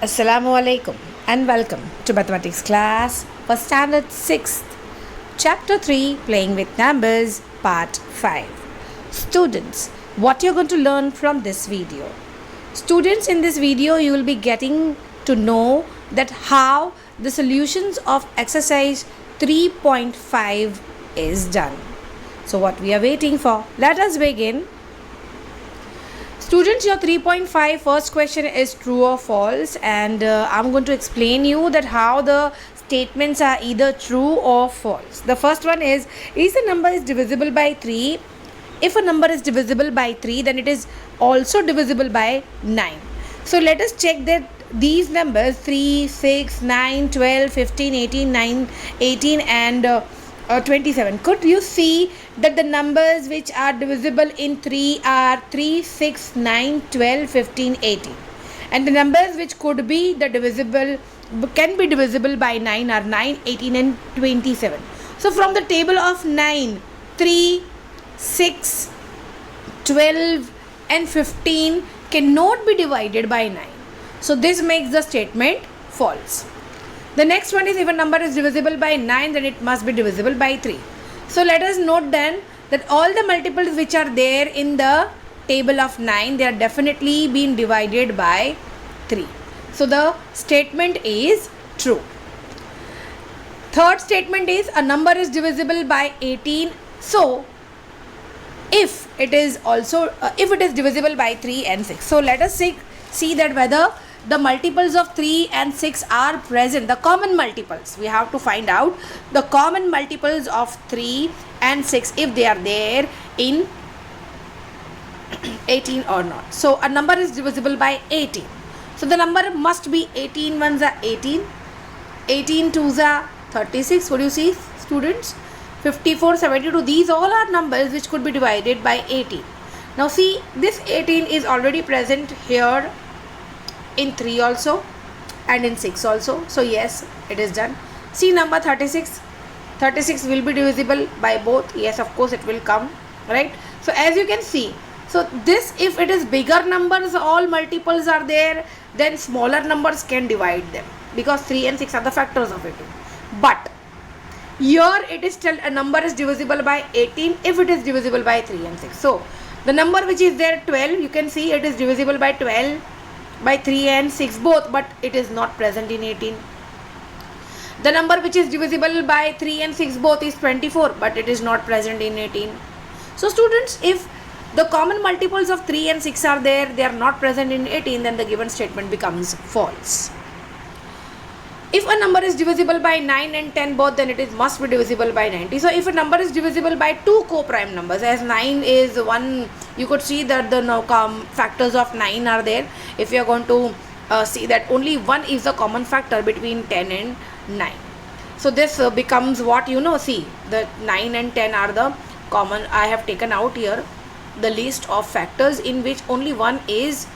Assalamu alaikum and welcome to mathematics class for standard 6th, chapter 3, playing with numbers, part 5. Students, what you're going to learn from this video? Students, in this video you will be getting to know that how the solutions of exercise 3.5 is done. So what we are waiting for? Let us begin. Students, your 3.5 first question is true or false, and I'm going to explain you that how the statements are either true or false. The first one is a number is divisible by 3? If a number is divisible by 3, then it is also divisible by 9. So let us check that these numbers 3, 6, 9, 12, 15, 18, 9, 18 and 27. Could you see that the numbers which are divisible in 3 are 3, 6, 9, 12, 15, 18. And the numbers which could be can be divisible by 9 are 9, 18 and 27. So from the table of 9, 3, 6, 12 and 15 cannot be divided by 9. So this makes the statement false. The next one is if a number is divisible by 9, then it must be divisible by 3. So let us note then that all the multiples which are there in the table of 9, they are definitely being divided by 3. So the statement is true. Third statement is a number is divisible by 18. So if it is divisible by 3 and 6. So let us see that whether the multiples of 3 and 6 are present, the common multiples. We have to find out the common multiples of 3 and 6 if they are there in 18 or not. So a number is divisible by 18. So the number must be 18 ones are 18, 18 twos are 36. What do you see, students? 54, 72. These all are numbers which could be divided by 18. Now see, this 18 is already present here in 3 also and in 6 also. So yes, it is done. See number 36. 36 will be divisible by both. Yes, of course it will come, right? So as you can see, so this, if it is bigger numbers, all multiples are there, then smaller numbers can divide them because 3 and 6 are the factors of 18. But here it is still a number is divisible by 18 if it is divisible by 3 and 6. So the number which is there 12, you can see it is divisible by 12, by 3 and 6 both, but it is not present in 18. The number which is divisible by 3 and 6 both is 24, but it is not present in 18. So students, if the common multiples of 3 and 6 are there, they are not present in 18, then the given statement becomes false. If a number is divisible by 9 and 10 both, then it must be divisible by 90. So if a number is divisible by two co-prime numbers, as 9 is one, you could see that the factors of 9 are there. If you are going to see that only one is the common factor between 10 and 9. So this becomes what see, the 9 and 10 are the common. I have taken out here the list of factors in which only one is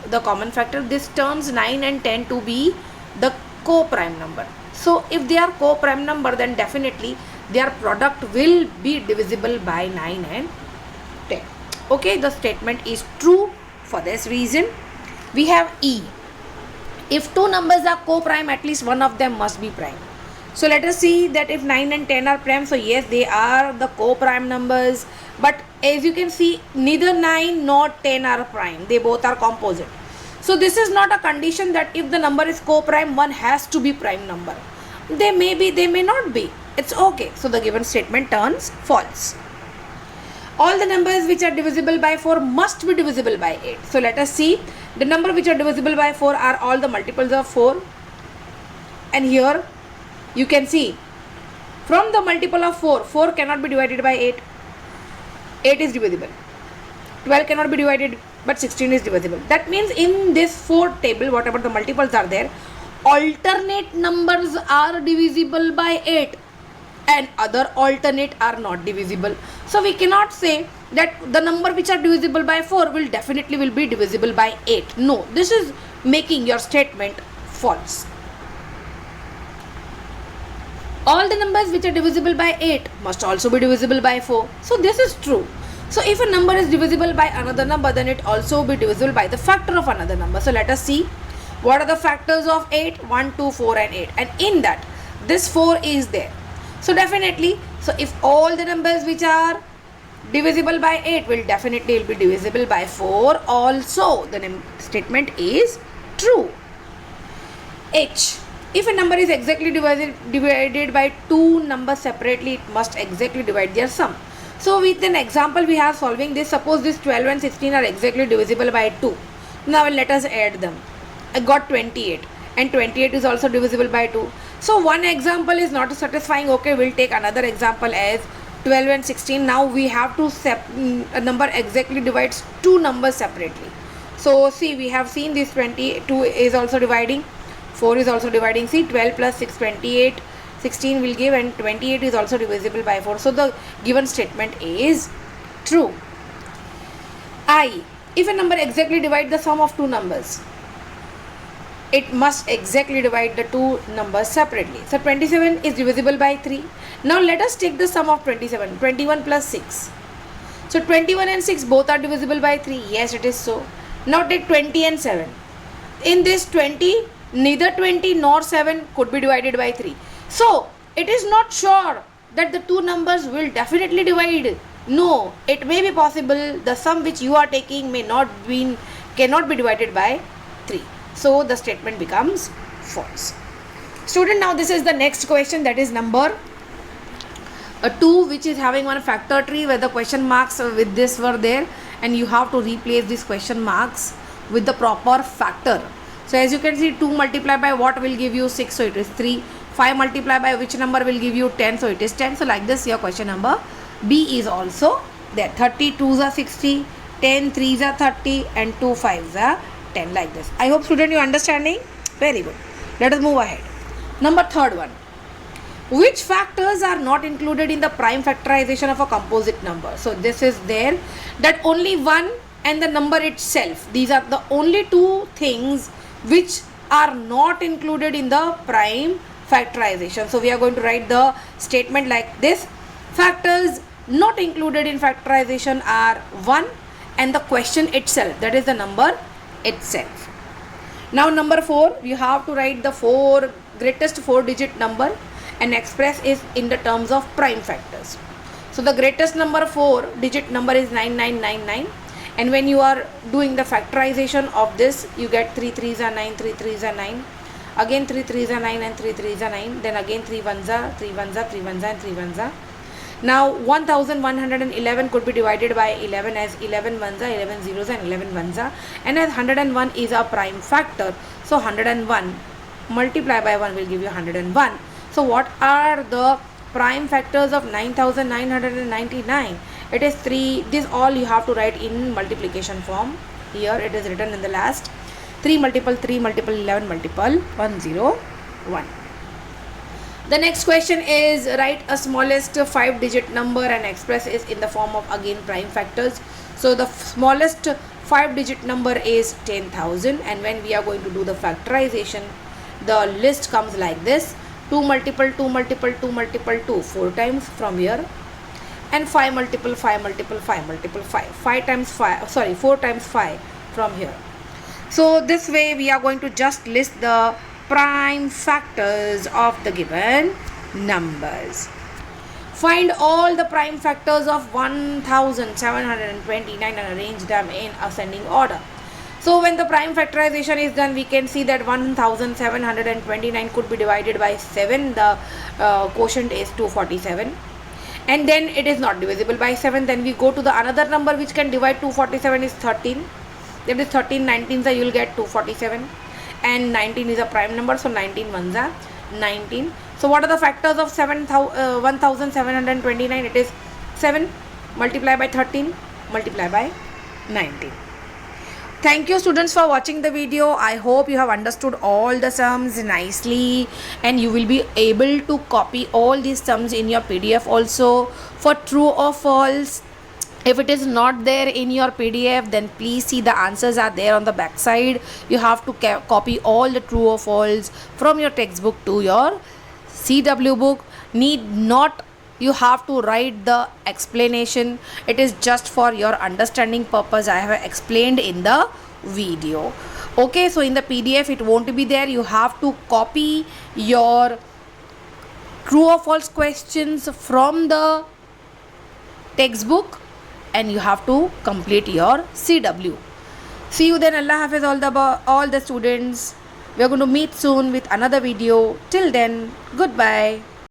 the common factor. This turns 9 and 10 to be the co-prime number. So if they are co-prime number, then definitely their product will be divisible by 9 and 10. Okay, the statement is true for this reason. We have E. If two numbers are co-prime, at least one of them must be prime. So let us see that if 9 and 10 are prime, so yes, they are the co-prime numbers. But as you can see, neither 9 nor 10 are prime. They both are composite. So this is not a condition that if the number is co-prime, one has to be prime number. They may be, they may not be. It's okay. So the given statement turns false. All the numbers which are divisible by 4 must be divisible by 8. So let us see. The number which are divisible by 4 are all the multiples of 4. And here you can see from the multiple of 4, 4 cannot be divided by 8. 8 is divisible. 12 cannot be divided, but 16 is divisible. That means in this 4 table, whatever the multiples are there, alternate numbers are divisible by 8 and other alternate are not divisible. So we cannot say that the number which are divisible by 4 will be divisible by 8. No, this is making your statement false. All the numbers which are divisible by 8 must also be divisible by 4. So this is true. So if a number is divisible by another number, then it also be divisible by the factor of another number. So let us see. What are the factors of 8? 1, 2, 4 and 8. And in that, this 4 is there. So definitely, so if all the numbers which are divisible by 8 will definitely be divisible by 4 also, the statement is true. H. If a number is exactly divided by two numbers separately, it must exactly divide their sum. So with an example we have solving this. Suppose this 12 and 16 are exactly divisible by 2. Now let us add them. I got 28 and 28 is also divisible by 2. So one example is not satisfying. Okay, we'll take another example as 12 and 16. Now we have to a number exactly divides two numbers separately. So see, we have seen this 22 is also dividing, 4 is also dividing. See, 12 plus 6, 28, 16 will give, and 28 is also divisible by 4. So the given statement is true. I. If a number exactly divides the sum of two numbers, it must exactly divide the two numbers separately. So 27 is divisible by 3. Now let us take the sum of 27. 21 plus 6. So 21 and 6 both are divisible by 3. Yes, it is so. Now take 20 and 7. In this 20, neither 20 nor 7 could be divided by 3. So it is not sure that the two numbers will definitely divide. No, it may be possible the sum which you are taking cannot be divided by 3. So the statement becomes false. Student, now this is the next question, that is number 2, which is having one factor tree where the question marks with this were there, and you have to replace these question marks with the proper factor. So as you can see, 2 multiplied by what will give you 6, so it is 3. 5 multiplied by which number will give you 10, so it is 10. So like this your question number B is also there. 30 2s are 60, 10 3s are 30 and 2 5s are 10, like this. I hope student you are understanding. Very good. Let us move ahead. Number third one. Which factors are not included in the prime factorization of a composite number? So this is there, that only 1 and the number itself, these are the only two things which are not included in the prime factorization. So we are going to write the statement like this. Factors not included in factorization are 1 and the question itself, that is the number itself. Now number 4, you have to write the greatest 4-digit number and express it in the terms of prime factors. So the greatest number 4-digit number is 9999, and when you are doing the factorization of this, you get 3 3s are 9, 3 3s are 9, again 3 3s are 9 and 3 3s are 9, then again 3 1s are 3 1s are 3 1s are and 3 1s are. Now 1111 could be divided by 11 as 11 ones are, 11 zeros and 11 ones are, and as 101 is a prime factor, so 101 multiplied by 1 will give you 101. So what are the prime factors of 9999? It is 3. This all you have to write in multiplication form. Here it is written in the last. 3 multiple 3 multiple 11 multiple 101. The next question is write a smallest 5-digit number and express it in the form of again prime factors. So the smallest 5-digit number is 10,000, and when we are going to do the factorization, the list comes like this. 2 multiple 2 multiple 2 multiple 2 4 times from here, and 5 multiple 5 multiple 5 multiple 5 5 times 5, sorry 4 times 5 from here. So this way we are going to just list the prime factors of the given numbers. Find all the prime factors of 1729 and arrange them in ascending order. So when the prime factorization is done, we can see that 1729 could be divided by 7. The quotient is 247. And then it is not divisible by 7. Then we go to the another number which can divide 247 is 13. That is 13 19s are, you will get 247. And 19 is a prime number, so 19 ones are 19. So what are the factors of 1729? It is 7 multiplied by 13 multiplied by 19. Thank you students for watching the video. I hope you have understood all the sums nicely, and you will be able to copy all these sums in your PDF also. For true or false, if it is not there in your PDF, then please see the answers are there on the back side. You have to copy all the true or false from your textbook to your CW book. Need not you have to write the explanation. It is just for your understanding purpose. I have explained in the video. Okay, so in the PDF it won't be there. You have to copy your true or false questions from the textbook and you have to complete your CW. See you then. Allah Hafiz all the students. We are going to meet soon with another video. Till then, goodbye.